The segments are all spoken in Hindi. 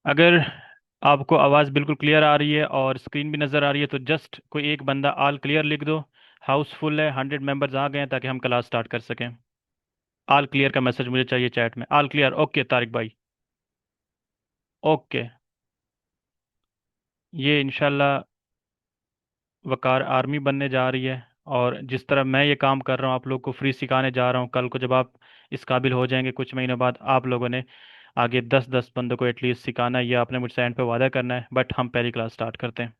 अगर आपको आवाज़ बिल्कुल क्लियर आ रही है और स्क्रीन भी नज़र आ रही है तो जस्ट कोई एक बंदा ऑल क्लियर लिख दो। हाउस फुल है, 100 मेंबर्स आ गए हैं ताकि हम क्लास स्टार्ट कर सकें। ऑल क्लियर का मैसेज मुझे चाहिए चैट में। ऑल क्लियर, ओके तारिक भाई। ओके। ये इंशाल्लाह वकार आर्मी बनने जा रही है। और जिस तरह मैं ये काम कर रहा हूँ, आप लोग को फ्री सिखाने जा रहा हूँ, कल को जब आप इस काबिल हो जाएंगे कुछ महीनों बाद, आप लोगों ने आगे 10-10 बंदों को एटलीस्ट सिखाना है। ये आपने मुझसे एंड पे वादा करना है। बट हम पहली क्लास स्टार्ट करते हैं।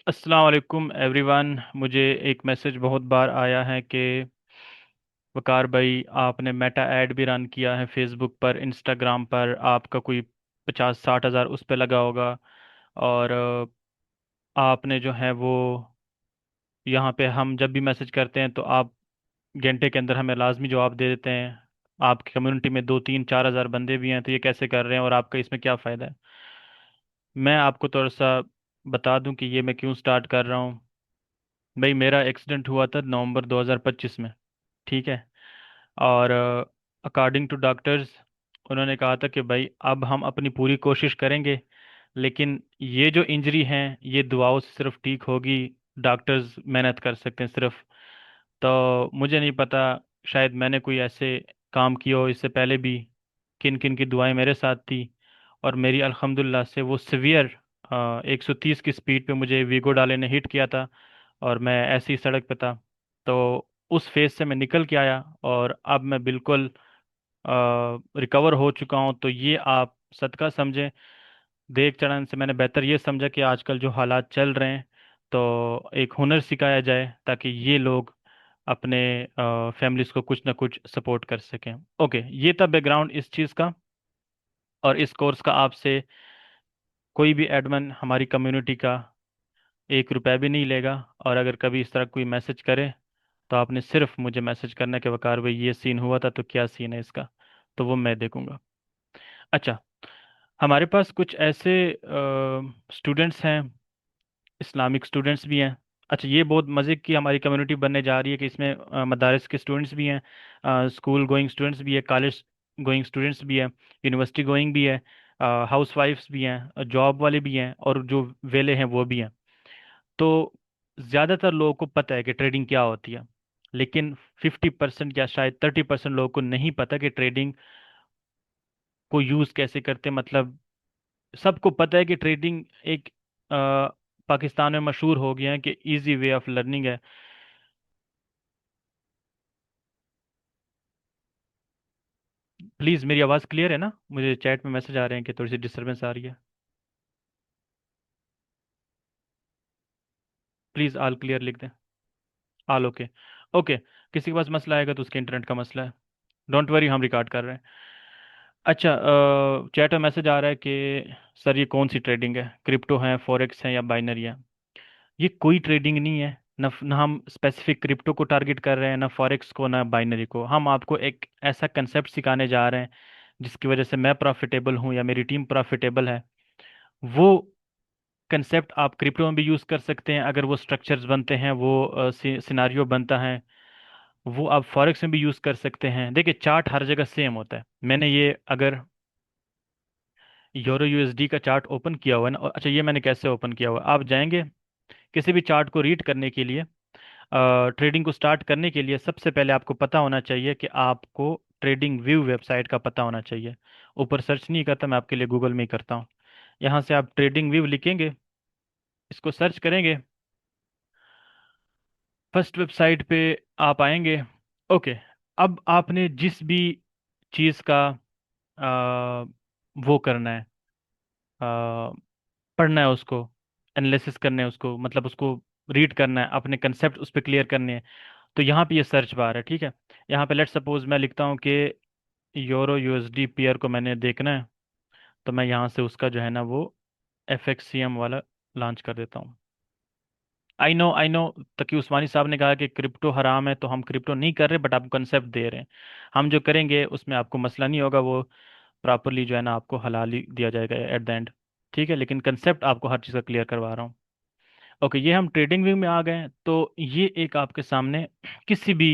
अस्सलाम वालेकुम एवरीवन। मुझे एक मैसेज बहुत बार आया है कि वकार भाई, आपने मेटा ऐड भी रन किया है फेसबुक पर, इंस्टाग्राम पर। आपका कोई 50-60 हज़ार उस पर लगा होगा। और आपने जो है वो यहाँ पे हम जब भी मैसेज करते हैं तो आप घंटे के अंदर हमें लाजमी जवाब दे देते हैं। आपकी कम्युनिटी में 2-3-4 हज़ार बंदे भी हैं, तो ये कैसे कर रहे हैं और आपका इसमें क्या फ़ायदा है? मैं आपको थोड़ा सा बता दूं कि ये मैं क्यों स्टार्ट कर रहा हूँ। भाई, मेरा एक्सीडेंट हुआ था नवंबर 2025 में। ठीक है। और अकॉर्डिंग टू डॉक्टर्स, उन्होंने कहा था कि भाई अब हम अपनी पूरी कोशिश करेंगे, लेकिन ये जो इंजरी है ये दुआओं से सिर्फ ठीक होगी। डॉक्टर्स मेहनत कर सकते हैं सिर्फ। तो मुझे नहीं पता, शायद मैंने कोई ऐसे काम किया हो इससे पहले भी, किन किन की दुआएं मेरे साथ थी। और मेरी अल्हम्दुलिल्लाह से वो सिवियर 130 की स्पीड पे मुझे वीगो डाले ने हिट किया था। और मैं ऐसी सड़क पे था। तो उस फेज से मैं निकल के आया और अब मैं बिल्कुल रिकवर हो चुका हूँ। तो ये आप सदका समझें। देख चढ़ाने से मैंने बेहतर ये समझा कि आजकल जो हालात चल रहे हैं, तो एक हुनर सिखाया जाए ताकि ये लोग अपने फैमिलीज को कुछ ना कुछ सपोर्ट कर सकें। ओके, ये था बैकग्राउंड इस चीज़ का। और इस कोर्स का आपसे कोई भी एडमिन हमारी कम्युनिटी का 1 रुपया भी नहीं लेगा। और अगर कभी इस तरह कोई मैसेज करे तो आपने सिर्फ मुझे मैसेज करना है कि वकार भाई ये सीन हुआ था, तो क्या सीन है इसका, तो वो मैं देखूंगा। अच्छा, हमारे पास कुछ ऐसे स्टूडेंट्स हैं, इस्लामिक स्टूडेंट्स भी हैं। अच्छा, ये बहुत मज़े की हमारी कम्युनिटी बनने जा रही है कि इसमें मदारस के स्टूडेंट्स भी हैं, स्कूल गोइंग स्टूडेंट्स भी है, कॉलेज गोइंग स्टूडेंट्स भी हैं, यूनिवर्सिटी गोइंग भी है, हाउस वाइफ्स भी हैं, जॉब वाले भी हैं, और जो वेले हैं वो भी हैं। तो ज़्यादातर लोगों को पता है कि ट्रेडिंग क्या होती है, लेकिन 50% या शायद 30% लोगों को नहीं पता कि ट्रेडिंग को यूज़ कैसे करते हैं। मतलब सबको पता है कि ट्रेडिंग एक पाकिस्तान में मशहूर हो गया है कि इजी वे ऑफ लर्निंग है। प्लीज़, मेरी आवाज़ क्लियर है ना? मुझे चैट में मैसेज आ रहे हैं कि थोड़ी सी डिस्टरबेंस आ रही है। प्लीज़ ऑल क्लियर लिख दें। All okay. ओके। किसी के पास मसला आएगा तो उसके इंटरनेट का मसला है। डोंट वरी, हम रिकॉर्ड कर रहे हैं। अच्छा, चैट में मैसेज आ रहा है कि सर ये कौन सी ट्रेडिंग है, क्रिप्टो है, फॉरेक्स है या बाइनरी है? ये कोई ट्रेडिंग नहीं है। न हम स्पेसिफिक क्रिप्टो को टारगेट कर रहे हैं, ना फॉरेक्स को, ना बाइनरी को। हम आपको एक ऐसा कंसेप्ट सिखाने जा रहे हैं जिसकी वजह से मैं प्रॉफिटेबल हूँ या मेरी टीम प्रॉफिटेबल है। वो कंसेप्ट आप क्रिप्टो में भी यूज़ कर सकते हैं अगर वो स्ट्रक्चर्स बनते हैं, वो सिनारियो बनता है। वो आप फॉरेक्स में भी यूज़ कर सकते हैं। देखिए, चार्ट हर जगह सेम होता है। मैंने ये अगर यूरो यूएसडी का चार्ट ओपन किया हुआ है ना, अच्छा ये मैंने कैसे ओपन किया हुआ है, आप जाएंगे किसी भी चार्ट को रीड करने के लिए, ट्रेडिंग को स्टार्ट करने के लिए सबसे पहले आपको पता होना चाहिए कि आपको ट्रेडिंग व्यू वेबसाइट का पता होना चाहिए। ऊपर सर्च नहीं करता मैं आपके लिए, गूगल में ही करता हूँ। यहाँ से आप ट्रेडिंग व्यू लिखेंगे, इसको सर्च करेंगे, फर्स्ट वेबसाइट पे आप आएंगे। ओके। अब आपने जिस भी चीज़ का आ, वो करना है, आ, पढ़ना है उसको, एनालिसिस करना है उसको, मतलब उसको रीड करना है, अपने कंसेप्ट उस पर क्लियर करने हैं, तो यहाँ पे ये सर्च बार है। ठीक है। यहाँ पे लेट सपोज मैं लिखता हूँ कि यूरो यूएसडी पेयर को मैंने देखना है, तो मैं यहाँ से उसका जो है ना वो FXCM वाला लॉन्च कर देता हूँ। आई नो, तकी उस्मानी साहब ने कहा कि क्रिप्टो हराम है, तो हम क्रिप्टो नहीं कर रहे, बट आपको कंसेप्ट दे रहे हैं। हम जो करेंगे उसमें आपको मसला नहीं होगा, वो प्रॉपरली जो है ना आपको हलाल ही दिया जाएगा एट द एंड। ठीक है, लेकिन कंसेप्ट आपको हर चीज़ का क्लियर करवा रहा हूँ। ओके, ये हम ट्रेडिंग व्यू में आ गए हैं। तो ये एक आपके सामने किसी भी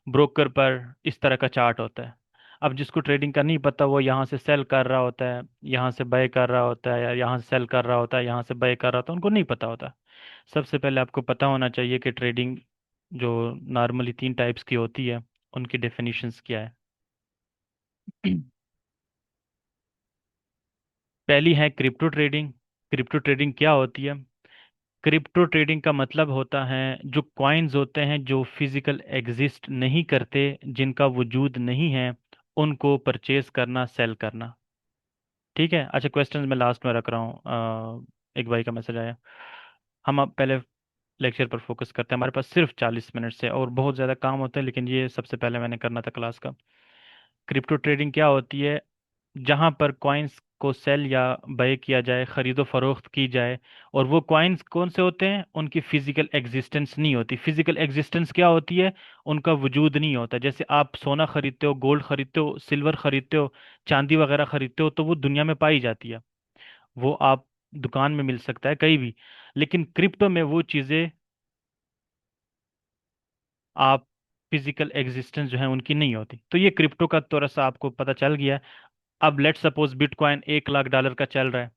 ब्रोकर पर इस तरह का चार्ट होता है। अब जिसको ट्रेडिंग का नहीं पता, वो यहाँ से सेल कर रहा होता है, यहाँ से बाय कर रहा होता है, या यहाँ से सेल कर रहा होता है, यहाँ से बाय कर रहा होता है, उनको नहीं पता होता। सबसे पहले आपको पता होना चाहिए कि ट्रेडिंग जो नॉर्मली 3 टाइप्स की होती है, उनकी डेफिनेशंस क्या है। पहली है क्रिप्टो ट्रेडिंग। क्रिप्टो ट्रेडिंग क्या होती है? क्रिप्टो ट्रेडिंग का मतलब होता है जो कॉइन्स होते हैं जो फिजिकल एग्जिस्ट नहीं करते, जिनका वजूद नहीं है, उनको परचेज करना, सेल करना। ठीक है, अच्छा, क्वेश्चंस मैं लास्ट में रख रहा हूँ। एक भाई का मैसेज आया। हम अब पहले लेक्चर पर फोकस करते हैं, हमारे पास सिर्फ 40 मिनट से और बहुत ज़्यादा काम होता है, लेकिन ये सबसे पहले मैंने करना था क्लास का। क्रिप्टो ट्रेडिंग क्या होती है? जहां पर कॉइन्स को सेल या बाय किया जाए, खरीदो फरोख्त की जाए, और वो कॉइन्स कौन से होते हैं? उनकी फिजिकल एग्जिस्टेंस नहीं होती। फिजिकल एग्जिस्टेंस क्या होती है? उनका वजूद नहीं होता। जैसे आप सोना खरीदते हो, गोल्ड खरीदते हो, सिल्वर खरीदते हो, चांदी वगैरह खरीदते हो, तो वो दुनिया में पाई जाती है। वो आप दुकान में मिल सकता है कहीं भी। लेकिन क्रिप्टो में वो चीज़ें आप फिजिकल एग्जिस्टेंस जो है उनकी नहीं होती। तो ये क्रिप्टो का थोड़ा सा आपको पता चल गया है। अब लेट सपोज बिटकॉइन $1 लाख का चल रहा है,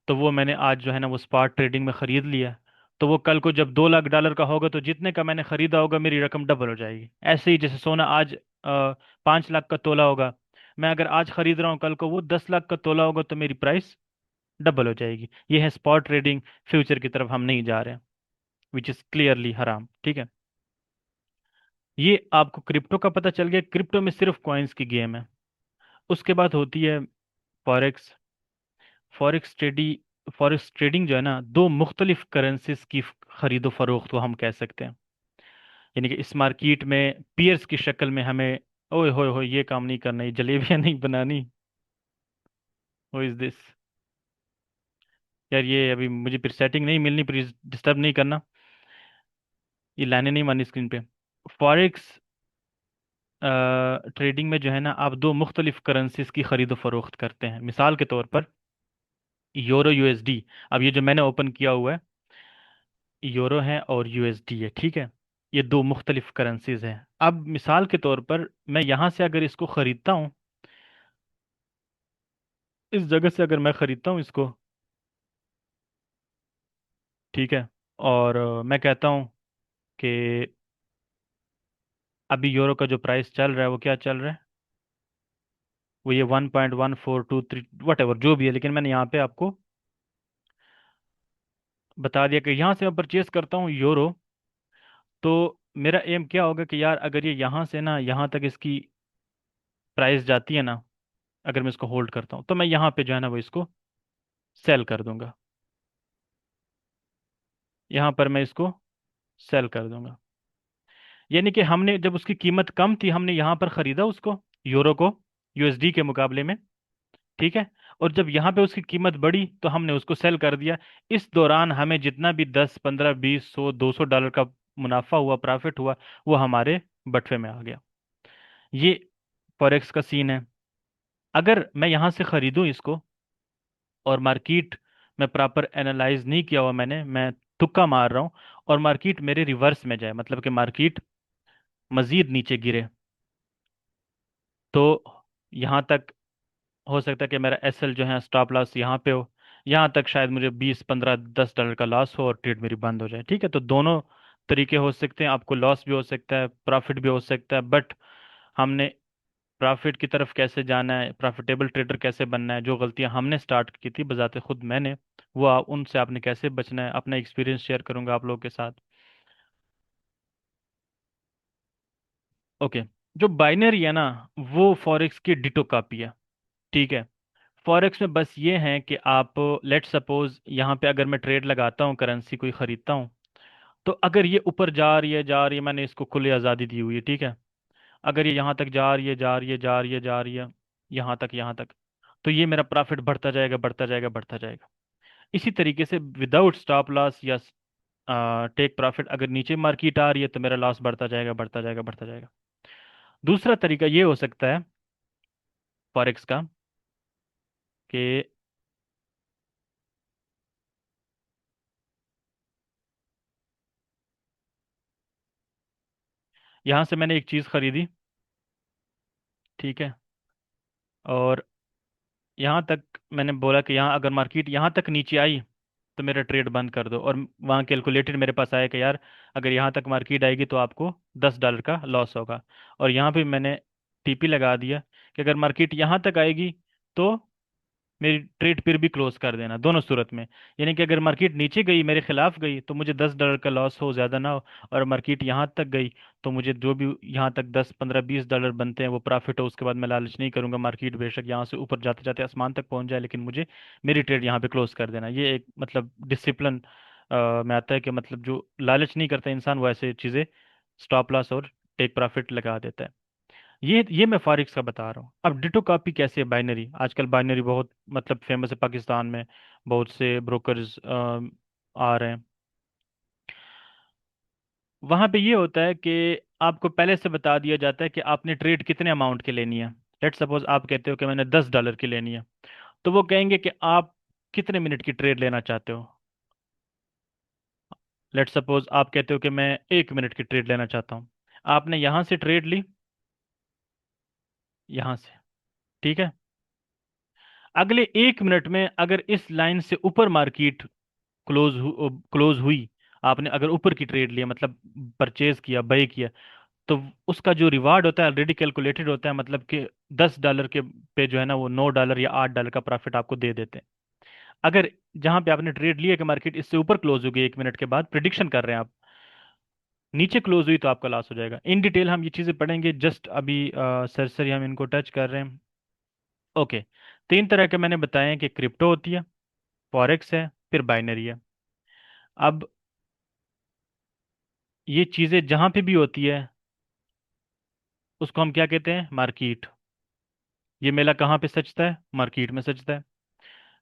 तो वो मैंने आज जो है ना वो स्पॉट ट्रेडिंग में खरीद लिया। तो वो कल को जब $2 लाख का होगा, तो जितने का मैंने खरीदा होगा मेरी रकम डबल हो जाएगी। ऐसे ही जैसे सोना आज 5 लाख का तोला होगा, मैं अगर आज खरीद रहा हूँ, कल को वो 10 लाख का तोला होगा, तो मेरी प्राइस डबल हो जाएगी। ये है स्पॉट ट्रेडिंग। फ्यूचर की तरफ हम नहीं जा रहे हैं, विच इज क्लियरली हराम। ठीक है, ये आपको क्रिप्टो का पता चल गया। क्रिप्टो में सिर्फ कॉइन्स की गेम है। उसके बाद होती है forex. Forex trading, forex trading जो है ना, दो मुख्तलिफ करेंसीज की खरीदो फरोख्त को हम कह सकते हैं। यानी कि इस मार्केट में पीयर्स की शक्ल में हमें, ओए होए होए, ये काम नहीं करना, ये जलेबियां नहीं बनानी, हो इज दिस, यार ये अभी मुझे फिर सेटिंग नहीं मिलनी, प्लीज डिस्टर्ब नहीं करना, ये लाने नहीं मानी स्क्रीन पे। फॉरेक्स ट्रेडिंग में जो है ना, आप दो मुख्तलिफ करेंसीज की खरीदो फरोख्त करते हैं। मिसाल के तौर पर यूरो यूएसडी। अब ये जो मैंने ओपन किया हुआ है, यूरो है और यूएसडी है, ठीक है। ये दो मुख्तलिफ करेंसीज हैं। अब मिसाल के तौर पर मैं यहाँ से अगर इसको खरीदता हूँ, इस जगह से अगर मैं खरीदता हूँ इसको, ठीक है, और मैं कहता हूँ कि अभी यूरो का जो प्राइस चल रहा है वो क्या चल रहा है, वो ये 1.1423 वट एवर जो भी है, लेकिन मैंने यहाँ पे आपको बता दिया कि यहाँ से मैं परचेज करता हूँ यूरो। तो मेरा एम क्या होगा कि यार अगर ये यहाँ से ना यहाँ तक इसकी प्राइस जाती है ना, अगर मैं इसको होल्ड करता हूँ, तो मैं यहाँ पे जो है ना वो इसको सेल कर दूंगा। यहाँ पर मैं इसको सेल कर दूंगा। यानी कि हमने जब उसकी कीमत कम थी, हमने यहाँ पर खरीदा उसको, यूरो को, यूएसडी के मुकाबले में, ठीक है। और जब यहाँ पे उसकी कीमत बढ़ी, तो हमने उसको सेल कर दिया। इस दौरान हमें जितना भी 10, 15, 20, 100, 200 डॉलर का मुनाफा हुआ, प्रॉफिट हुआ, वो हमारे बटवे में आ गया। ये फॉरेक्स का सीन है। अगर मैं यहाँ से खरीदूं इसको, और मार्केट में प्रॉपर एनालाइज नहीं किया हुआ मैंने, मैं तुक्का मार रहा हूँ, और मार्केट मेरे रिवर्स में जाए, मतलब कि मार्केट मजीद नीचे गिरे, तो यहाँ तक हो सकता है कि मेरा एसएल जो है, स्टॉप लॉस यहाँ पे हो। यहाँ तक शायद मुझे 20, 15, 10 डॉलर का लॉस हो और ट्रेड मेरी बंद हो जाए। ठीक है, तो दोनों तरीके हो सकते हैं। आपको लॉस भी हो सकता है, प्रॉफिट भी हो सकता है, बट हमने प्रॉफिट की तरफ कैसे जाना है, प्रॉफिटेबल ट्रेडर कैसे बनना है, जो गलतियां हमने स्टार्ट की थी बजाते खुद मैंने, वो उनसे आपने कैसे बचना है, अपना एक्सपीरियंस शेयर करूंगा आप लोगों के साथ। ओके, जो बाइनरी है ना, वो फॉरेक्स की डिटो कॉपी है। ठीक है, फॉरेक्स में बस ये है कि आप, लेट सपोज यहाँ पे अगर मैं ट्रेड लगाता हूँ, करेंसी कोई खरीदता हूँ, तो अगर ये ऊपर जा रही है, जा रही है, मैंने इसको खुली आज़ादी दी हुई है, ठीक है। अगर ये यहाँ तक जा रही है, जा रही है, जा रही है, जा रही है, यहाँ तक, यहाँ तक, तो ये मेरा प्रॉफिट बढ़ता जाएगा, बढ़ता जाएगा, बढ़ता जाएगा। इसी तरीके से विदाउट स्टॉप लॉस या टेक प्रॉफिट, अगर नीचे मार्केट आ रही है, तो मेरा लॉस बढ़ता जाएगा, बढ़ता जाएगा, बढ़ता जाएगा। दूसरा तरीका ये हो सकता है फॉरेक्स का कि यहाँ से मैंने एक चीज़ खरीदी, ठीक है, और यहाँ तक मैंने बोला कि यहाँ अगर मार्केट यहाँ तक नीचे आई तो मेरा ट्रेड बंद कर दो, और वहाँ कैलकुलेटेड मेरे पास आया कि यार अगर यहाँ तक मार्केट आएगी तो आपको $10 का लॉस होगा। और यहाँ पे मैंने टीपी लगा दिया कि अगर मार्केट यहाँ तक आएगी तो मेरी ट्रेड फिर भी क्लोज कर देना, दोनों सूरत में। यानी कि अगर मार्केट नीचे गई, मेरे खिलाफ गई, तो मुझे $10 का लॉस हो, ज़्यादा ना हो। और मार्केट यहाँ तक गई तो मुझे जो भी यहाँ तक 10 15 $20 बनते हैं वो प्रॉफिट हो। उसके बाद मैं लालच नहीं करूंगा, मार्केट बेशक यहाँ से ऊपर जाते जाते आसमान तक पहुंच जाए, लेकिन मुझे मेरी ट्रेड यहाँ पे क्लोज कर देना। ये एक मतलब डिसिप्लिन में आता है कि मतलब जो लालच नहीं करता इंसान वो ऐसे चीज़ें स्टॉप लॉस और टेक प्रॉफिट लगा देता है। ये मैं फॉरेक्स का बता रहा हूँ। अब डिटो कॉपी कैसे है? बाइनरी, आजकल बाइनरी बहुत मतलब फेमस है पाकिस्तान में, बहुत से ब्रोकर्स आ रहे हैं। वहां पे ये होता है कि आपको पहले से बता दिया जाता है कि आपने ट्रेड कितने अमाउंट की लेनी है। लेट सपोज आप कहते हो कि मैंने $10 की लेनी है, तो वो कहेंगे कि आप कितने मिनट की ट्रेड लेना चाहते हो। लेट सपोज आप कहते हो कि मैं 1 मिनट की ट्रेड लेना चाहता हूँ। आपने यहाँ से ट्रेड ली, यहाँ से, ठीक है। अगले 1 मिनट में अगर इस लाइन से ऊपर मार्केट क्लोज हुई, आपने अगर ऊपर की ट्रेड लिया, मतलब परचेज किया, बाई किया, तो उसका जो रिवार्ड होता है ऑलरेडी कैलकुलेटेड होता है, मतलब कि $10 के पे जो है ना वो $9 या $8 का प्रॉफिट आपको दे देते हैं। अगर जहां पे आपने ट्रेड लिया कि मार्केट इससे ऊपर क्लोज होगी 1 मिनट के बाद, प्रिडिक्शन कर रहे हैं आप, नीचे क्लोज हुई तो आपका लॉस हो जाएगा। इन डिटेल हम ये चीजें पढ़ेंगे, जस्ट अभी सरसरी हम इनको टच कर रहे हैं। ओके, तीन तरह के मैंने बताए हैं कि क्रिप्टो होती है, फॉरेक्स है, फिर बाइनरी है। अब ये चीजें जहां पे भी होती है उसको हम क्या कहते हैं? मार्केट। ये मेला कहाँ पे सजता है? मार्केट में सजता है।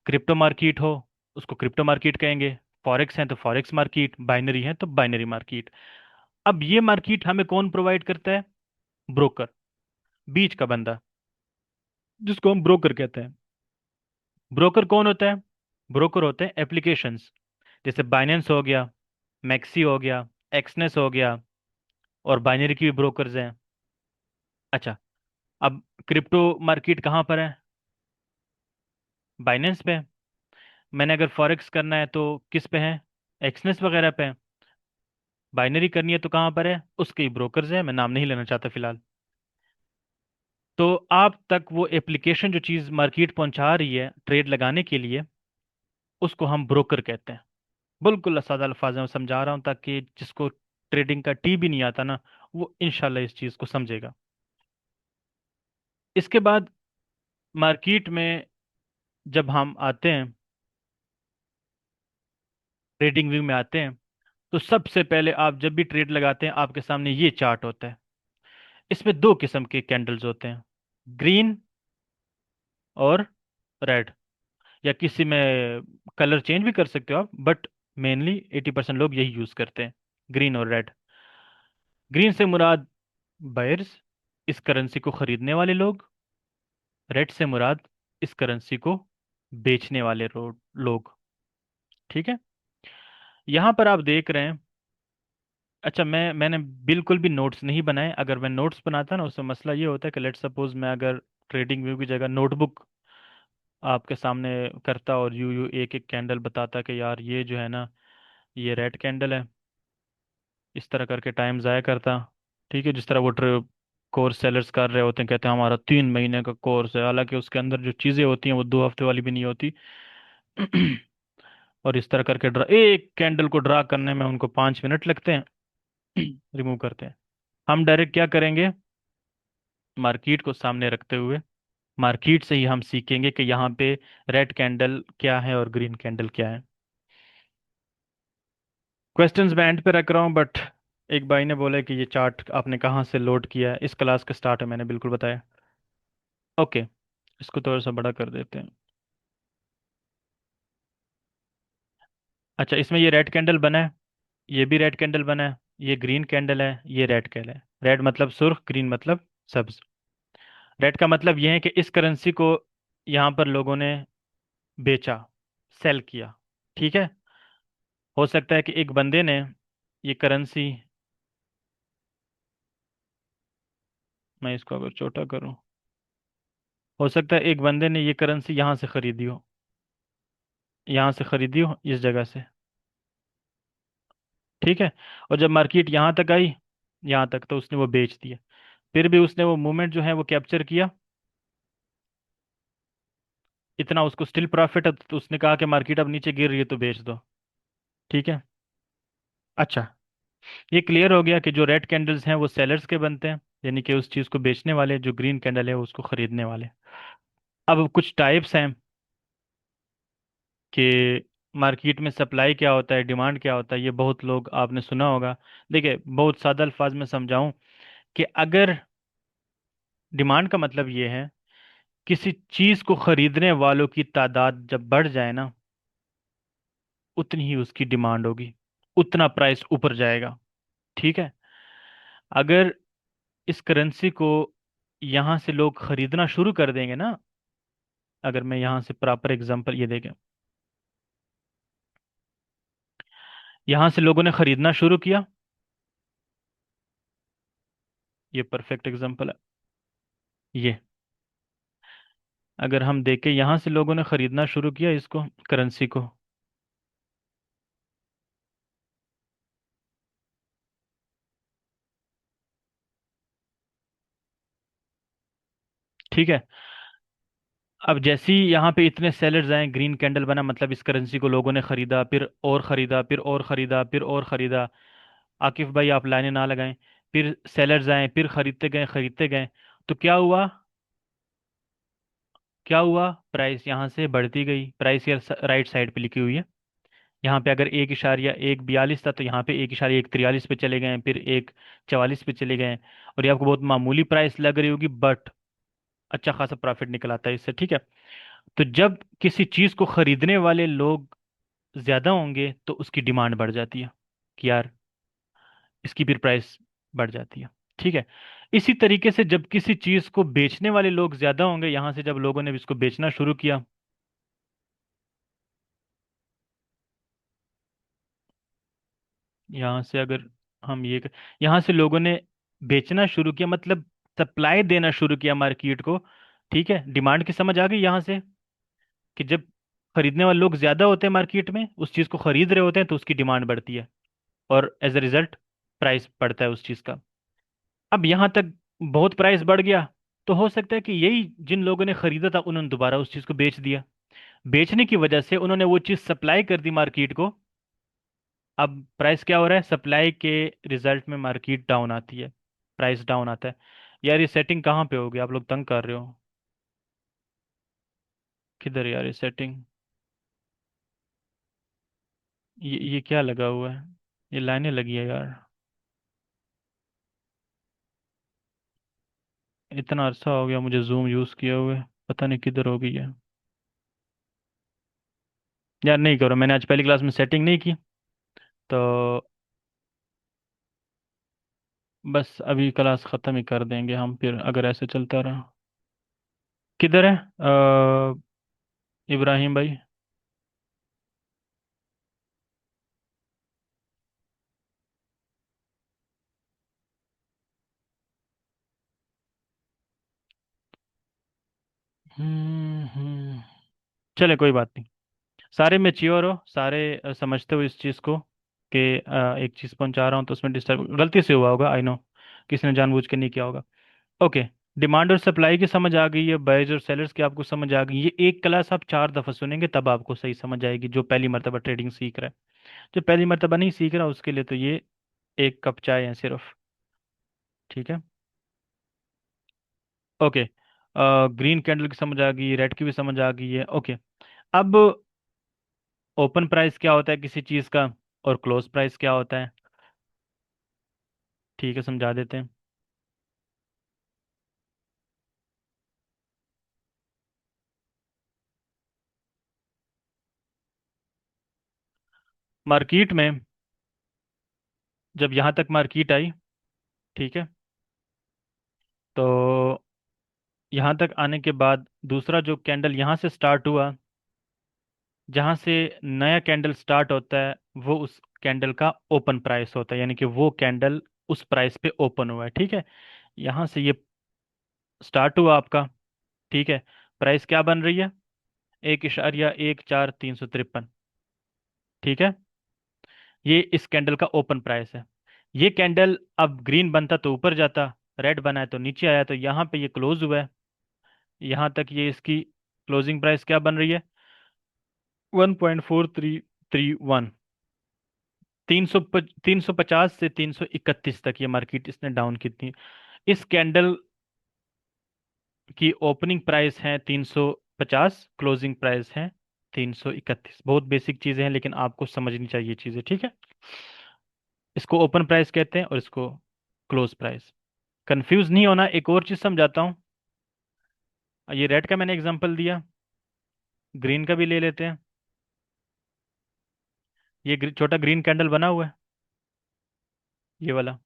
क्रिप्टो मार्केट हो उसको क्रिप्टो मार्केट कहेंगे, फॉरेक्स है तो फॉरेक्स मार्केट, बाइनरी है तो बाइनरी मार्केट। अब ये मार्केट हमें कौन प्रोवाइड करता है? ब्रोकर, बीच का बंदा, जिसको हम ब्रोकर कहते हैं। ब्रोकर कौन होता है? ब्रोकर होते हैं एप्लीकेशंस, जैसे बाइनेंस हो गया, मैक्सी हो गया, एक्सनेस हो गया, और बाइनरी की भी ब्रोकर्स हैं। अच्छा, अब क्रिप्टो मार्केट कहाँ पर है? बाइनेंस पे है। मैंने अगर फॉरेक्स करना है तो किस पे है? एक्सनेस वगैरह पे है। बाइनरी करनी है तो कहाँ पर है? उसके ही ब्रोकर्स है, मैं नाम नहीं लेना चाहता फिलहाल। तो आप तक वो एप्लीकेशन जो चीज़ मार्केट पहुंचा रही है ट्रेड लगाने के लिए, उसको हम ब्रोकर कहते हैं। बिल्कुल सादा अल्फाज में समझा रहा हूँ ताकि जिसको ट्रेडिंग का टी भी नहीं आता ना, वो इंशाल्लाह इस चीज़ को समझेगा। इसके बाद मार्केट में जब हम आते हैं, ट्रेडिंग व्यू में आते हैं, तो सबसे पहले आप जब भी ट्रेड लगाते हैं आपके सामने ये चार्ट होता है। इसमें दो किस्म के कैंडल्स होते हैं, ग्रीन और रेड, या किसी में कलर चेंज भी कर सकते हो आप, बट मेनली 80% लोग यही यूज करते हैं, ग्रीन और रेड। ग्रीन से मुराद बायर्स, इस करेंसी को खरीदने वाले लोग। रेड से मुराद इस करेंसी को बेचने वाले लोग, ठीक है। यहाँ पर आप देख रहे हैं। अच्छा, मैंने बिल्कुल भी नोट्स नहीं बनाए। अगर मैं नोट्स बनाता ना, उससे मसला ये होता है कि लेट सपोज मैं अगर ट्रेडिंग व्यू की जगह नोटबुक आपके सामने करता और यू यू एक एक कैंडल बताता कि यार ये जो है ना, ये रेड कैंडल है, इस तरह करके टाइम ज़ाया करता। ठीक है, जिस तरह वो कोर्स सेलर्स कर रहे होते हैं, कहते हैं हमारा 3 महीने का कोर्स है, हालांकि उसके अंदर जो चीज़ें होती हैं वो 2 हफ्ते वाली भी नहीं होती। और इस तरह करके ड्रा, एक कैंडल को ड्रा करने में उनको 5 मिनट लगते हैं, रिमूव करते हैं। हम डायरेक्ट क्या करेंगे? मार्केट को सामने रखते हुए मार्केट से ही हम सीखेंगे कि यहाँ पे रेड कैंडल क्या है और ग्रीन कैंडल क्या है। क्वेश्चंस मैं एंड पे रख रहा हूँ, बट एक भाई ने बोला कि ये चार्ट आपने कहाँ से लोड किया है, इस क्लास का स्टार्ट है, मैंने बिल्कुल बताया। ओके, इसको थोड़ा सा बड़ा कर देते हैं। अच्छा, इसमें ये रेड कैंडल बना है, ये भी रेड कैंडल बना है, ये ग्रीन कैंडल है, ये रेड कैंडल है। रेड मतलब सुर्ख, ग्रीन मतलब सब्ज। रेड का मतलब ये है कि इस करेंसी को यहाँ पर लोगों ने बेचा, सेल किया, ठीक है। हो सकता है कि एक बंदे ने ये करेंसी मैं इसको अगर छोटा करूं, हो सकता है एक बंदे ने ये करेंसी यहाँ से खरीदी हो, यहाँ से खरीदी हो इस जगह से। ठीक है। और जब मार्केट यहाँ तक आई, यहाँ तक, तो उसने वो बेच दिया। फिर भी उसने वो मूवमेंट जो है वो कैप्चर किया, इतना उसको स्टिल प्रॉफिट है, तो उसने कहा कि मार्केट अब नीचे गिर रही है तो बेच दो। ठीक है। अच्छा, ये क्लियर हो गया कि जो रेड कैंडल्स हैं वो सेलर्स के बनते हैं, यानी कि उस चीज़ को बेचने वाले, जो ग्रीन कैंडल है उसको खरीदने वाले। अब कुछ टाइप्स हैं कि मार्केट में सप्लाई क्या होता है, डिमांड क्या होता है, ये बहुत लोग आपने सुना होगा। देखिए, बहुत सादा अल्फाज में समझाऊं कि अगर डिमांड का मतलब ये है, किसी चीज़ को खरीदने वालों की तादाद जब बढ़ जाए ना, उतनी ही उसकी डिमांड होगी, उतना प्राइस ऊपर जाएगा। ठीक है। अगर इस करेंसी को यहाँ से लोग खरीदना शुरू कर देंगे ना, अगर मैं यहाँ से प्रॉपर एग्जांपल ये देखें, यहाँ से लोगों ने खरीदना शुरू किया, ये परफेक्ट एग्जांपल है। ये अगर हम देखें, यहाँ से लोगों ने खरीदना शुरू किया इसको, करेंसी को। ठीक है। अब जैसे ही यहाँ पे इतने सेलर्स आए, ग्रीन कैंडल बना, मतलब इस करेंसी को लोगों ने खरीदा, फिर और खरीदा, फिर और खरीदा, फिर और खरीदा। आकिफ भाई आप लाइनें ना लगाएं। फिर सेलर्स आए, फिर खरीदते गए, खरीदते गए। तो क्या हुआ, क्या हुआ, प्राइस यहाँ से बढ़ती गई। प्राइस यार राइट साइड पे लिखी हुई है। यहाँ पे अगर 1.142 था, तो यहाँ पे 1.143 पे चले गए, फिर 1.44 पे चले गए। और ये आपको बहुत मामूली प्राइस लग रही होगी, बट अच्छा खासा प्रॉफिट निकल आता है इससे। ठीक है। तो जब किसी चीज को खरीदने वाले लोग ज्यादा होंगे तो उसकी डिमांड बढ़ जाती है, कि यार इसकी फिर प्राइस बढ़ जाती है। ठीक है। इसी तरीके से जब किसी चीज को बेचने वाले लोग ज्यादा होंगे, यहां से जब लोगों ने इसको बेचना शुरू किया, यहाँ से अगर हम यहाँ से लोगों ने बेचना शुरू किया, मतलब सप्लाई देना शुरू किया मार्केट को। ठीक है। डिमांड की समझ आ गई यहाँ से, कि जब खरीदने वाले लोग ज्यादा होते हैं मार्केट में, उस चीज को खरीद रहे होते हैं, तो उसकी डिमांड बढ़ती है, और एज अ रिजल्ट प्राइस बढ़ता है उस चीज का। अब यहाँ तक बहुत प्राइस बढ़ गया, तो हो सकता है कि यही जिन लोगों ने खरीदा था उन्होंने दोबारा उस चीज को बेच दिया। बेचने की वजह से उन्होंने वो चीज सप्लाई कर दी मार्केट को। अब प्राइस क्या हो रहा है, सप्लाई के रिजल्ट में मार्केट डाउन आती है, प्राइस डाउन आता है। यार ये सेटिंग कहाँ पे होगी, आप लोग तंग कर रहे हो। किधर यार ये सेटिंग, ये क्या लगा हुआ है, ये लाइनें लगी है यार। इतना अरसा हो गया मुझे जूम यूज किए हुए, पता नहीं किधर हो गई है। यार नहीं करो, मैंने आज पहली क्लास में सेटिंग नहीं की, तो बस अभी क्लास ख़त्म ही कर देंगे हम फिर, अगर ऐसे चलता रहा। किधर है इब्राहिम भाई। चले कोई बात नहीं। सारे मैच्योर हो, सारे समझते हो इस चीज़ को, कि एक चीज़ पहुंचा रहा हूँ तो उसमें डिस्टर्ब गलती से हुआ होगा, आई नो, किसी ने जानबूझ के नहीं किया होगा। ओके। डिमांड और सप्लाई की समझ आ गई है, बायर्स और सेलर्स की आपको समझ आ गई। ये एक क्लास आप 4 दफ़ा सुनेंगे तब आपको सही समझ आएगी, जो पहली मर्तबा ट्रेडिंग सीख रहा है। जो पहली मर्तबा नहीं सीख रहा उसके लिए तो ये एक कप चाय है सिर्फ। ठीक है। ओके। ग्रीन कैंडल की समझ आ गई, रेड की भी समझ आ गई है। ओके। अब ओपन प्राइस क्या होता है किसी चीज़ का, और क्लोज प्राइस क्या होता है। ठीक है, समझा देते हैं। मार्केट में जब यहाँ तक मार्केट आई, ठीक है, तो यहाँ तक आने के बाद दूसरा जो कैंडल यहाँ से स्टार्ट हुआ, जहाँ से नया कैंडल स्टार्ट होता है, वो उस कैंडल का ओपन प्राइस होता है, यानी कि वो कैंडल उस प्राइस पे ओपन हुआ है। ठीक है। यहाँ से ये स्टार्ट हुआ आपका, ठीक है। प्राइस क्या बन रही है? 1.14353, ठीक है। ये इस कैंडल का ओपन प्राइस है। ये कैंडल अब ग्रीन बनता तो ऊपर जाता, रेड बना है तो नीचे आया, तो यहाँ पे ये क्लोज हुआ है। यहाँ तक ये इसकी क्लोजिंग प्राइस क्या बन रही है? 1.4331। 350 से 331 तक ये मार्केट इसने डाउन की थी। इस कैंडल की ओपनिंग प्राइस है 350, क्लोजिंग प्राइस है 331। बहुत बेसिक चीजें हैं लेकिन आपको समझनी चाहिए चीजें, ठीक है। इसको ओपन प्राइस कहते हैं और इसको क्लोज प्राइस। कंफ्यूज नहीं होना, एक और चीज समझाता हूँ। ये रेड का मैंने एग्जांपल दिया, ग्रीन का भी ले लेते हैं। ये छोटा ग्रीन कैंडल बना हुआ है, ये वाला।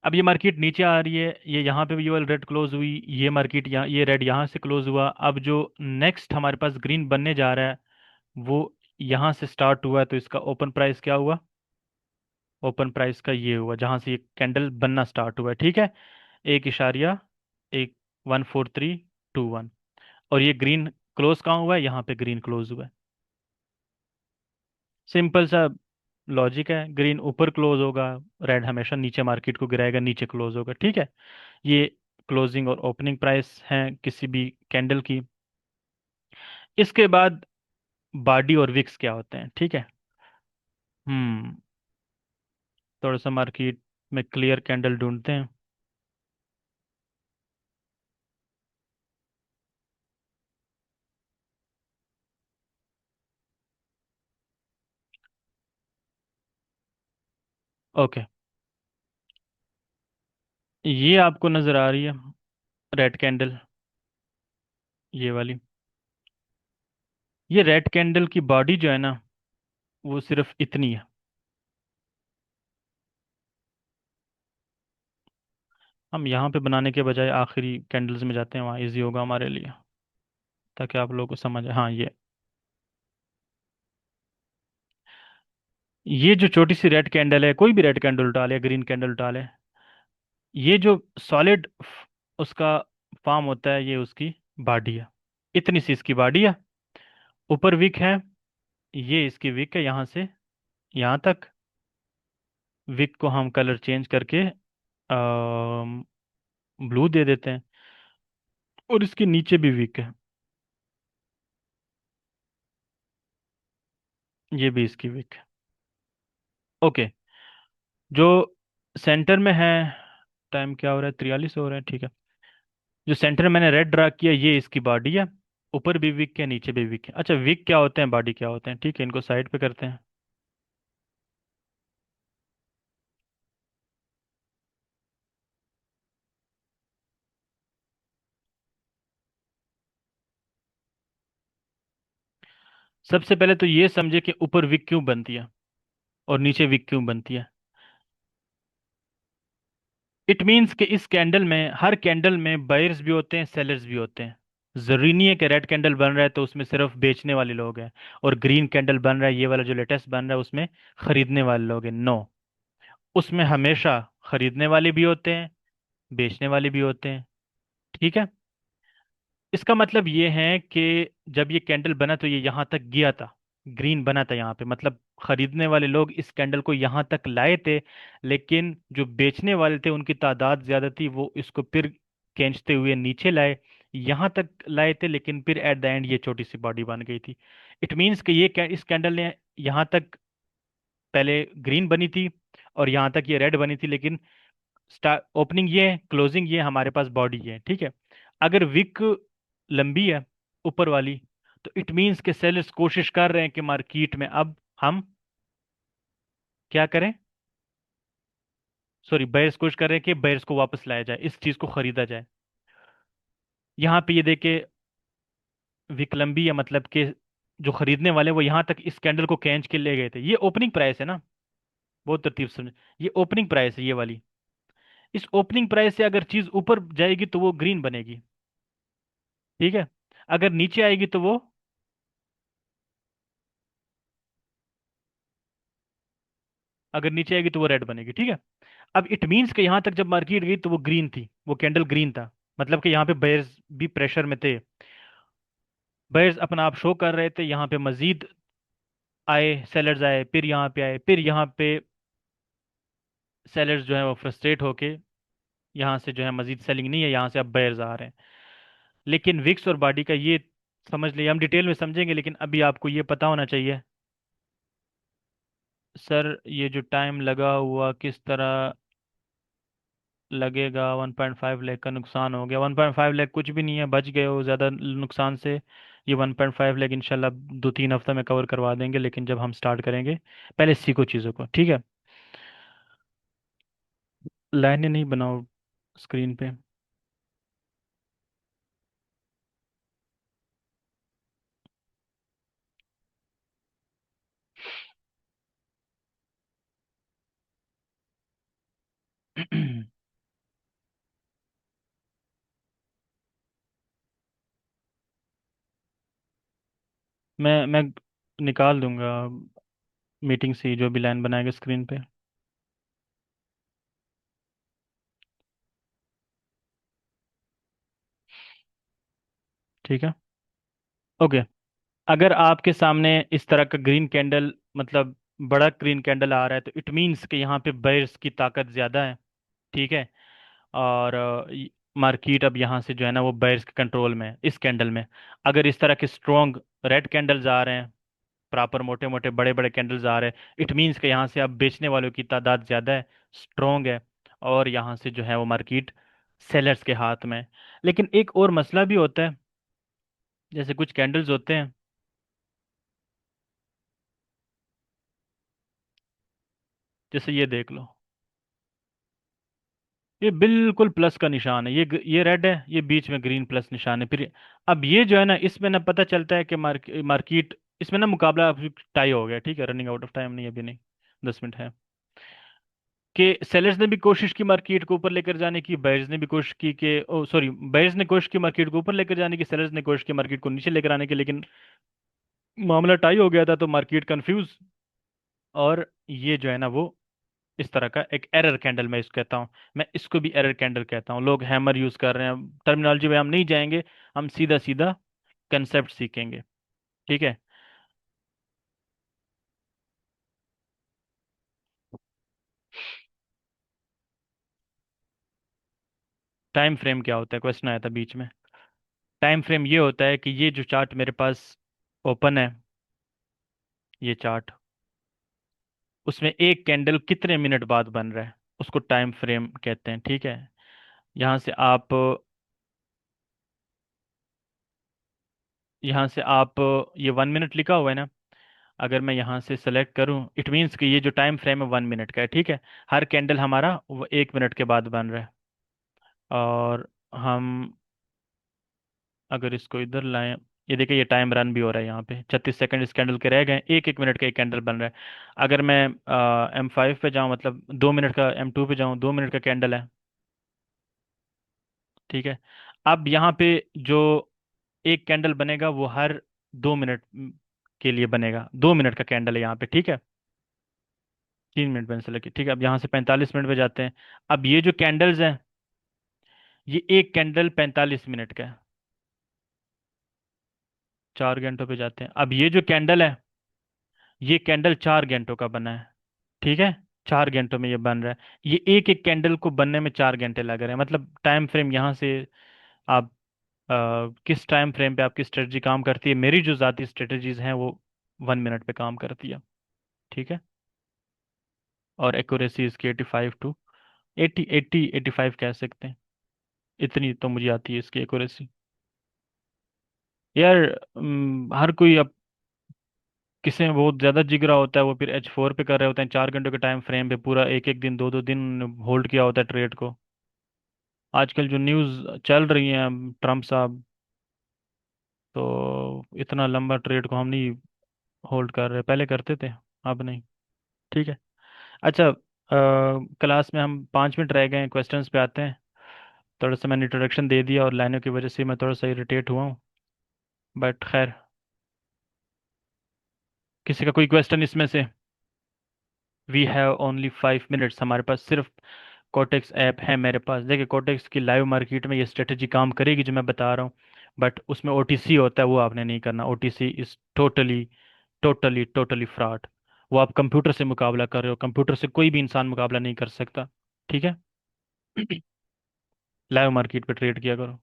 अब ये मार्केट नीचे आ रही है, ये यहाँ पे भी ये वाला रेड क्लोज हुई, ये मार्केट यहाँ, ये रेड यहाँ से क्लोज हुआ। अब जो नेक्स्ट हमारे पास ग्रीन बनने जा रहा है वो यहाँ से स्टार्ट हुआ है, तो इसका ओपन प्राइस क्या हुआ? ओपन प्राइस का ये हुआ जहाँ से ये कैंडल बनना स्टार्ट हुआ है, ठीक है। 1.14321। और ये ग्रीन क्लोज कहाँ हुआ है? यहाँ पे ग्रीन क्लोज हुआ है। सिंपल सा लॉजिक है, ग्रीन ऊपर क्लोज होगा, रेड हमेशा नीचे मार्केट को गिराएगा, नीचे क्लोज होगा, ठीक है। ये क्लोजिंग और ओपनिंग प्राइस है किसी भी कैंडल की। इसके बाद बाडी और विक्स क्या होते हैं, ठीक है। हम्म थोड़ा सा मार्केट में क्लियर कैंडल ढूंढते हैं। ओके, ये आपको नजर आ रही है रेड कैंडल, ये वाली। ये रेड कैंडल की बॉडी जो है ना, वो सिर्फ इतनी है। हम यहाँ पे बनाने के बजाय आखिरी कैंडल्स में जाते हैं, वहाँ इजी होगा हमारे लिए, ताकि आप लोगों को समझ आए। हाँ, ये जो छोटी सी रेड कैंडल है, कोई भी रेड कैंडल उठा ले, ग्रीन कैंडल उठा ले, ये जो सॉलिड उसका फॉर्म होता है, ये उसकी बॉडी है। इतनी सी इसकी बॉडी है, ऊपर विक है, ये इसकी विक है यहाँ से यहाँ तक। विक को हम कलर चेंज करके ब्लू दे देते हैं, और इसके नीचे भी विक है, ये भी इसकी विक है। ओके, जो सेंटर में है, टाइम क्या हो रहा है? 43 हो रहा है, ठीक है। जो सेंटर में मैंने रेड ड्रा किया, ये इसकी बॉडी है। ऊपर भी विक है, नीचे भी विक है। अच्छा, विक क्या होते हैं, बॉडी क्या होते हैं, ठीक है, इनको साइड पे करते हैं। सबसे पहले तो ये समझे कि ऊपर विक क्यों बनती है और नीचे विक क्यों बनती है। इट मीन्स कि इस कैंडल में, हर कैंडल में बायर्स भी होते हैं, सेलर्स भी होते हैं। जरूरी नहीं है कि रेड कैंडल बन रहा है तो उसमें सिर्फ बेचने वाले लोग हैं, और ग्रीन कैंडल बन रहा है, ये वाला जो लेटेस्ट बन रहा है, उसमें खरीदने वाले लोग हैं। नो, उसमें हमेशा खरीदने वाले भी होते हैं, बेचने वाले भी होते हैं, ठीक है। इसका मतलब ये है कि जब ये कैंडल बना तो ये यहाँ तक गया था, ग्रीन बना था यहाँ पे, मतलब खरीदने वाले लोग इस कैंडल को यहाँ तक लाए थे। लेकिन जो बेचने वाले थे उनकी तादाद ज्यादा थी, वो इसको फिर खींचते हुए नीचे लाए, यहाँ तक लाए थे, लेकिन फिर एट द एंड ये छोटी सी बॉडी बन गई थी। इट मीन्स कि इस कैंडल ने यहाँ तक पहले ग्रीन बनी थी, और यहाँ तक ये रेड बनी थी, लेकिन स्टार ओपनिंग ये है, क्लोजिंग ये है, हमारे पास बॉडी ये है, ठीक है। अगर विक लंबी है ऊपर वाली, तो इट मींस के सेलर्स कोशिश कर रहे हैं कि मार्केट में अब हम क्या करें, सॉरी, बायर्स कोशिश कर रहे हैं कि बायर्स को वापस लाया जाए, इस चीज को खरीदा जाए। यहाँ पे ये देखे, विक लंबी है, मतलब कि जो खरीदने वाले वो यहाँ तक इस कैंडल को खींच के ले गए थे। ये ओपनिंग प्राइस है ना, बहुत तरतीब से समझ। ये ओपनिंग प्राइस है, ये वाली। इस ओपनिंग प्राइस से अगर चीज ऊपर जाएगी तो वो ग्रीन बनेगी, ठीक है। अगर नीचे आएगी तो वो, अगर नीचे आएगी तो वो रेड बनेगी, ठीक है। अब इट मीन्स कि यहाँ तक जब मार्केट गई तो वो ग्रीन थी, वो कैंडल ग्रीन था। मतलब कि यहाँ पे बेयर्स भी प्रेशर में थे, बेयर्स अपना आप शो कर रहे थे, यहाँ पे मजीद आए सेलर्स, आए फिर यहाँ पे आए, फिर यहाँ पे सेलर्स जो है वो फ्रस्ट्रेट होके यहाँ से जो है मजीद सेलिंग नहीं है, यहाँ से अब बेयर्स आ रहे हैं। लेकिन विक्स और बॉडी का ये समझ लिया, हम डिटेल में समझेंगे, लेकिन अभी आपको ये पता होना चाहिए। सर ये जो टाइम लगा हुआ किस तरह लगेगा? 1.5 लाख का नुकसान हो गया। 1.5 लाख कुछ भी नहीं है, बच गए हो ज़्यादा नुकसान से। ये 1.5 लाख इंशाल्लाह 2-3 हफ्ता में कवर करवा देंगे, लेकिन जब हम स्टार्ट करेंगे पहले सीखो चीज़ों को, ठीक है? लाइनें नहीं बनाओ स्क्रीन पे। मैं निकाल दूंगा मीटिंग से ही जो भी लाइन बनाएगा स्क्रीन पे। ठीक है, ओके। अगर आपके सामने इस तरह का ग्रीन कैंडल, मतलब बड़ा ग्रीन कैंडल आ रहा है, तो इट मीन्स कि यहाँ पे बायर्स की ताकत ज़्यादा है, ठीक है? और मार्केट अब यहाँ से जो है ना वो बायर्स के कंट्रोल में है इस कैंडल में। अगर इस तरह के स्ट्रॉन्ग रेड कैंडल्स आ रहे हैं, प्रॉपर मोटे मोटे बड़े बड़े कैंडल्स आ रहे हैं, इट मीन्स कि यहाँ से अब बेचने वालों की तादाद ज़्यादा है, स्ट्रॉन्ग है, और यहाँ से जो है वो मार्केट सेलर्स के हाथ में है। लेकिन एक और मसला भी होता है, जैसे कुछ कैंडल्स होते हैं, जैसे ये देख लो, ये बिल्कुल प्लस का निशान है, ये रेड है, ये बीच में ग्रीन प्लस निशान है। फिर अब ये जो है ना, इसमें ना पता चलता है कि मार्केट इसमें ना मुकाबला टाई हो गया, ठीक है? रनिंग आउट ऑफ टाइम नहीं, अभी नहीं, 10 मिनट है। कि सेलर्स ने भी कोशिश की मार्केट को ऊपर लेकर जाने की, बायर्स ने भी कोशिश की कि, ओ सॉरी, बायर्स ने कोशिश की मार्केट को ऊपर लेकर जाने की, सेलर्स ने कोशिश की मार्केट को नीचे लेकर आने की, लेकिन मामला टाई हो गया था, तो मार्केट कंफ्यूज। और ये जो है ना वो इस तरह का एक एरर कैंडल मैं इसको कहता हूँ, मैं इसको भी एरर कैंडल कहता हूँ। लोग हैमर यूज कर रहे हैं, टर्मिनोलॉजी में हम नहीं जाएंगे, हम सीधा सीधा कंसेप्ट सीखेंगे, ठीक है? टाइम फ्रेम क्या होता है, क्वेश्चन आया था बीच में। टाइम फ्रेम ये होता है कि ये जो चार्ट मेरे पास ओपन है, ये चार्ट, उसमें एक कैंडल कितने मिनट बाद बन रहा है, उसको टाइम फ्रेम कहते हैं, ठीक है? यहाँ से आप ये 1 मिनट लिखा हुआ है ना, अगर मैं यहाँ से सेलेक्ट करूँ, इट मीन्स कि ये जो टाइम फ्रेम है 1 मिनट का है, ठीक है? हर कैंडल हमारा वो 1 मिनट के बाद बन रहा है। और हम अगर इसको इधर लाएं, ये देखिए, ये टाइम रन भी हो रहा है, यहाँ पे 36 सेकंड इस कैंडल के रह गए, एक एक मिनट का एक कैंडल बन रहा है। अगर मैं M5 पे जाऊँ, मतलब 2 मिनट का, M2 पे जाऊँ, 2 मिनट का कैंडल है, ठीक है? अब यहाँ पे जो एक कैंडल बनेगा वो हर 2 मिनट के लिए बनेगा, 2 मिनट का कैंडल है यहाँ पे, ठीक है? 3 मिनट बन से लगे, ठीक है? अब यहाँ से 45 मिनट पे जाते हैं। अब ये जो कैंडल्स हैं, ये एक कैंडल 45 मिनट का है, 4 घंटों पे जाते हैं। अब ये जो कैंडल है, ये कैंडल 4 घंटों का बना है, ठीक है? 4 घंटों में ये बन रहा है। ये एक एक कैंडल को बनने में 4 घंटे लग रहे हैं। मतलब टाइम फ्रेम यहाँ से आप किस टाइम फ्रेम पे आपकी स्ट्रेटजी काम करती है, मेरी जो ज़ाती स्ट्रेटजीज हैं वो 1 मिनट पे काम करती है, ठीक है? और एक्यूरेसी इसकी 85 टू 80, 80, 85 कह सकते हैं। इतनी तो मुझे आती है इसकी एक्यूरेसी। यार हर कोई अब, किसी में बहुत ज़्यादा जिगरा होता है, वो फिर H4 पे कर रहे होते हैं, 4 घंटों के टाइम फ्रेम पे पूरा एक एक दिन, दो दो दिन होल्ड किया होता है ट्रेड को। आजकल जो न्यूज़ चल रही है, ट्रम्प साहब, तो इतना लंबा ट्रेड को हम नहीं होल्ड कर रहे, पहले करते थे, अब नहीं, ठीक है? अच्छा, क्लास में हम 5 मिनट रह गए हैं, क्वेश्चंस पे आते हैं। थोड़ा सा मैंने इंट्रोडक्शन दे दिया और लाइनों की वजह से मैं थोड़ा सा इरिटेट हुआ हूँ, बट खैर, किसी का कोई क्वेश्चन इसमें से? वी हैव ओनली 5 मिनट्स, हमारे पास सिर्फ कोटेक्स ऐप है मेरे पास। देखिए, कोटेक्स की लाइव मार्केट में ये स्ट्रेटजी काम करेगी जो मैं बता रहा हूँ, बट उसमें ओटीसी होता है, वो आपने नहीं करना। OTC is totally totally totally fraud. वो आप कंप्यूटर से मुकाबला कर रहे हो, कंप्यूटर से कोई भी इंसान मुकाबला नहीं कर सकता। ठीक है। लाइव मार्केट पे ट्रेड किया करो।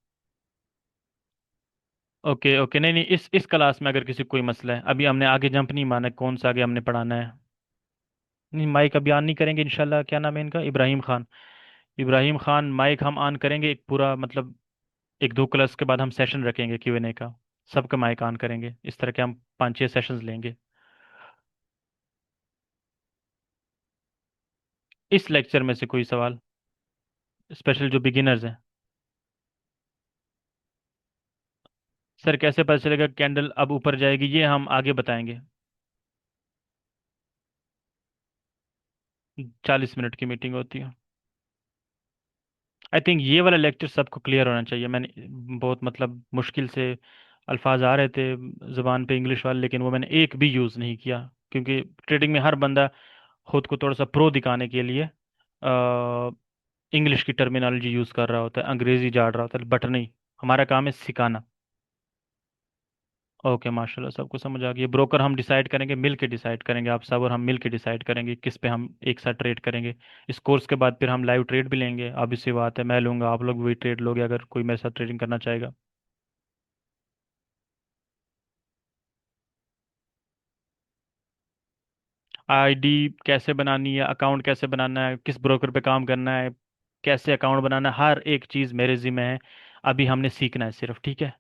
ओके ओके, नहीं नहीं, इस क्लास में अगर किसी को कोई मसला है, अभी हमने आगे जंप नहीं माना, कौन सा आगे हमने पढ़ाना है। नहीं, माइक अभी ऑन नहीं करेंगे इंशाल्लाह। क्या नाम है इनका, इब्राहिम खान। इब्राहिम खान, माइक हम ऑन करेंगे एक पूरा, मतलब एक दो क्लास के बाद हम सेशन रखेंगे Q&A का। सबका माइक ऑन करेंगे, इस तरह के हम 5-6 सेशंस लेंगे। इस लेक्चर में से कोई सवाल, स्पेशल जो बिगिनर्स हैं। सर कैसे पता चलेगा कैंडल अब ऊपर जाएगी, ये हम आगे बताएंगे। 40 मिनट की मीटिंग होती है। आई थिंक ये वाला लेक्चर सबको क्लियर होना चाहिए। मैंने बहुत, मतलब मुश्किल से अल्फाज आ रहे थे ज़ुबान पे इंग्लिश वाले, लेकिन वो मैंने एक भी यूज़ नहीं किया, क्योंकि ट्रेडिंग में हर बंदा खुद को थोड़ा सा प्रो दिखाने के लिए इंग्लिश की टर्मिनोलॉजी यूज़ कर रहा होता है, अंग्रेजी झाड़ रहा होता है, बट नहीं, हमारा काम है सिखाना। ओके, माशाल्लाह, सबको समझ आ गई। ब्रोकर हम डिसाइड करेंगे, मिल के डिसाइड करेंगे, आप सब और हम मिल के डिसाइड करेंगे किस पे हम एक साथ ट्रेड करेंगे। इस कोर्स के बाद फिर हम लाइव ट्रेड भी लेंगे। अब इसी बात है, मैं लूंगा, आप लोग भी वही ट्रेड लोगे अगर कोई मेरे साथ ट्रेडिंग करना चाहेगा। आईडी कैसे बनानी है, अकाउंट कैसे बनाना है, किस ब्रोकर पे काम करना है, कैसे अकाउंट बनाना है, हर एक चीज़ मेरे जिम्मे है। अभी हमने सीखना है सिर्फ, ठीक है।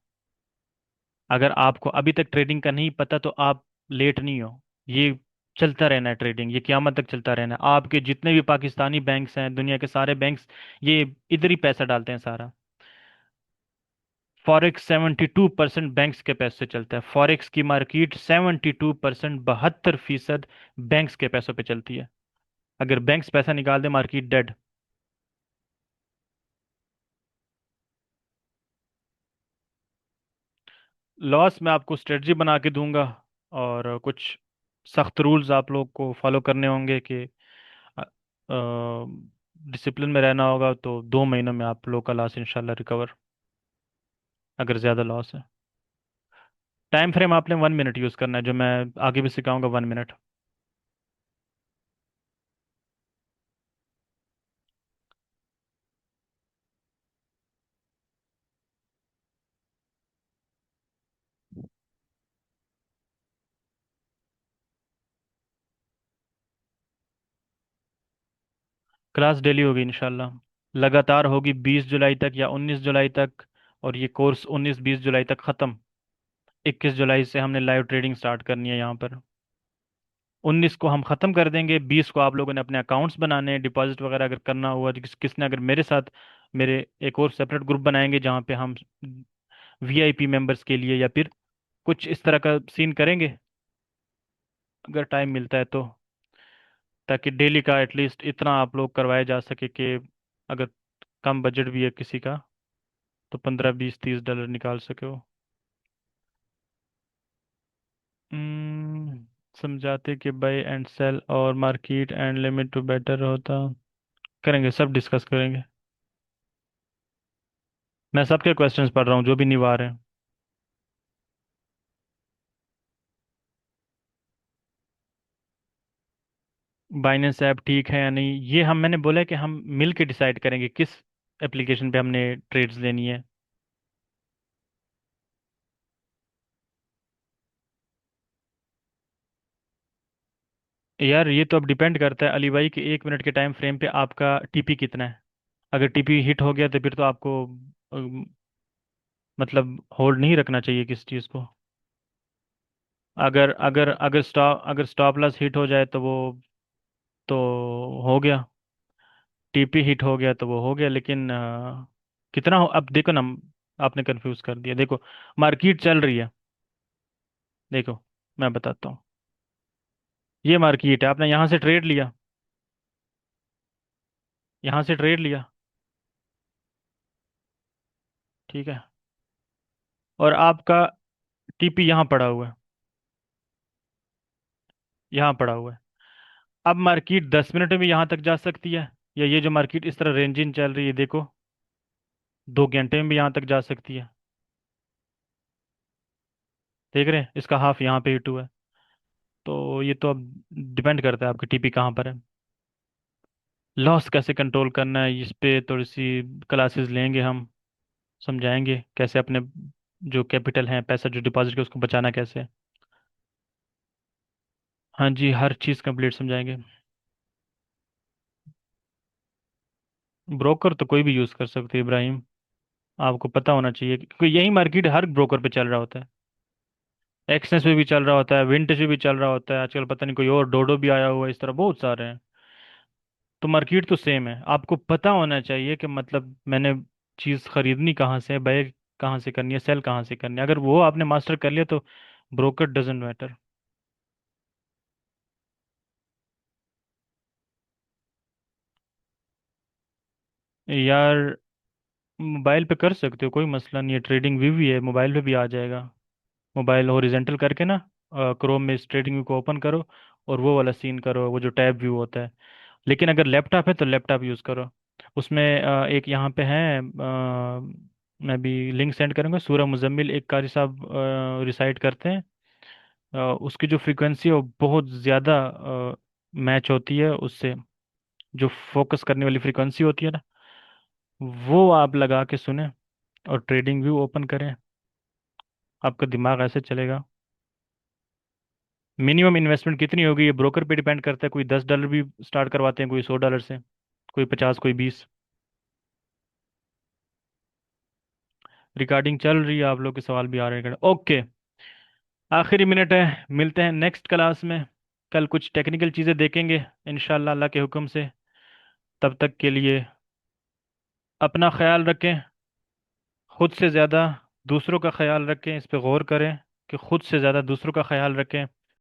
अगर आपको अभी तक ट्रेडिंग का नहीं पता तो आप लेट नहीं हो। ये चलता रहना है, ट्रेडिंग ये क़यामत तक चलता रहना है। आपके जितने भी पाकिस्तानी बैंक्स हैं, दुनिया के सारे बैंक्स, ये इधर ही पैसा डालते हैं सारा। फॉरेक्स 72% बैंक्स के पैसे से चलता है। फॉरेक्स की मार्केट 72%, 72% बैंक्स के पैसों पे चलती है। अगर बैंक्स पैसा निकाल दे, मार्केट डेड। लॉस मैं आपको स्ट्रेटजी बना के दूंगा, और कुछ सख्त रूल्स आप लोग को फॉलो करने होंगे कि डिसिप्लिन में रहना होगा, तो 2 महीनों में आप लोग का लॉस इंशाल्लाह रिकवर, अगर ज़्यादा लॉस है। टाइम फ्रेम आपने 1 मिनट यूज़ करना है, जो मैं आगे भी सिखाऊंगा, 1 मिनट। क्लास डेली होगी इंशाल्लाह, लगातार होगी 20 जुलाई तक या 19 जुलाई तक। और ये कोर्स 19-20 जुलाई तक ख़त्म। 21 जुलाई से हमने लाइव ट्रेडिंग स्टार्ट करनी है यहाँ पर। 19 को हम ख़त्म कर देंगे, 20 को आप लोगों ने अपने अकाउंट्स बनाने हैं, डिपॉजिट वगैरह अगर करना हुआ, किसने अगर मेरे साथ, मेरे एक और सेपरेट ग्रुप बनाएंगे जहाँ पे हम वीआईपी मेंबर्स के लिए या फिर कुछ इस तरह का सीन करेंगे, अगर टाइम मिलता है तो, ताकि डेली का एटलीस्ट इतना आप लोग करवाया जा सके कि अगर कम बजट भी है किसी का, तो 15-20-30 डॉलर निकाल सके हो। समझाते कि बाय एंड सेल और market and limit to better होता। करेंगे, सब डिस्कस करेंगे। मैं सबके क्वेश्चंस पढ़ रहा हूँ जो भी नहीं आ रहे हैं। बाइनेंस ऐप ठीक है या नहीं, ये हम, मैंने बोला है कि हम मिल के डिसाइड करेंगे किस एप्लीकेशन पे हमने ट्रेड्स लेनी है। यार ये तो अब डिपेंड करता है अली भाई कि 1 मिनट के टाइम फ्रेम पे आपका टीपी कितना है। अगर टीपी हिट हो गया तो फिर तो आपको मतलब होल्ड नहीं रखना चाहिए किस चीज़ को। अगर अगर अगर स्टॉप लॉस हिट हो जाए तो वो तो हो गया। टीपी हिट हो गया तो वो हो गया, लेकिन कितना हो, अब देखो ना, आपने कंफ्यूज कर दिया। देखो, मार्केट चल रही है, देखो मैं बताता हूँ। ये मार्केट है, आपने यहाँ से ट्रेड लिया, यहाँ से ट्रेड लिया, ठीक है, और आपका टीपी यहाँ पड़ा हुआ है, यहाँ पड़ा हुआ है। अब मार्केट 10 मिनट में भी यहाँ तक जा सकती है, या ये जो मार्केट इस तरह रेंजिन चल रही है, देखो 2 घंटे में भी यहाँ तक जा सकती है। देख रहे हैं, इसका हाफ यहाँ पे हिट हुआ है। तो ये तो अब डिपेंड करता है आपकी टीपी कहाँ पर है। लॉस कैसे कंट्रोल करना है, इस पे थोड़ी सी क्लासेस लेंगे हम, समझाएंगे कैसे अपने जो कैपिटल है, पैसा जो डिपॉजिट किया उसको बचाना कैसे है। हाँ जी, हर चीज़ कंप्लीट समझाएंगे। ब्रोकर तो कोई भी यूज़ कर सकते हैं इब्राहिम, आपको पता होना चाहिए क्योंकि यही मार्केट हर ब्रोकर पे चल रहा होता है। एक्सनेस पे भी चल रहा होता है, विंटेज पे भी चल रहा होता है, आजकल पता नहीं कोई और डोडो भी आया हुआ है, इस तरह बहुत सारे हैं। तो मार्केट तो सेम है, आपको पता होना चाहिए कि मतलब मैंने चीज़ खरीदनी कहाँ से है, बाय कहाँ से करनी है, सेल कहाँ से करनी है। अगर वो आपने मास्टर कर लिया तो ब्रोकर डजेंट मैटर। यार मोबाइल पे कर सकते हो, कोई मसला नहीं है, ट्रेडिंग व्यू भी है, मोबाइल पे भी आ जाएगा। मोबाइल हॉरिजेंटल करके ना, क्रोम में इस ट्रेडिंग व्यू को ओपन करो और वो वाला सीन करो, वो जो टैब व्यू होता है। लेकिन अगर लैपटॉप है तो लैपटॉप यूज़ करो। उसमें एक यहाँ पे है, मैं भी लिंक सेंड करूँगा, सूरह मुजम्मिल एक कारी साहब रिसाइट करते हैं। उसकी जो फ्रीक्वेंसी है वो बहुत ज़्यादा मैच होती है उससे, जो फोकस करने वाली फ्रीक्वेंसी होती है ना, वो आप लगा के सुने और ट्रेडिंग व्यू ओपन करें, आपका दिमाग ऐसे चलेगा। मिनिमम इन्वेस्टमेंट कितनी होगी ये ब्रोकर पे डिपेंड करता है, कोई $10 भी स्टार्ट करवाते हैं, कोई $100 से, कोई 50, कोई 20। रिकॉर्डिंग चल रही है, आप लोग के सवाल भी आ रहे हैं, ओके। आखिरी मिनट है, मिलते हैं नेक्स्ट क्लास में। कल कुछ टेक्निकल चीज़ें देखेंगे इंशाल्लाह अल्लाह के हुक्म से। तब तक के लिए अपना ख्याल रखें, खुद से ज़्यादा दूसरों का ख्याल रखें, इस पे गौर करें कि खुद से ज़्यादा दूसरों का ख्याल रखें।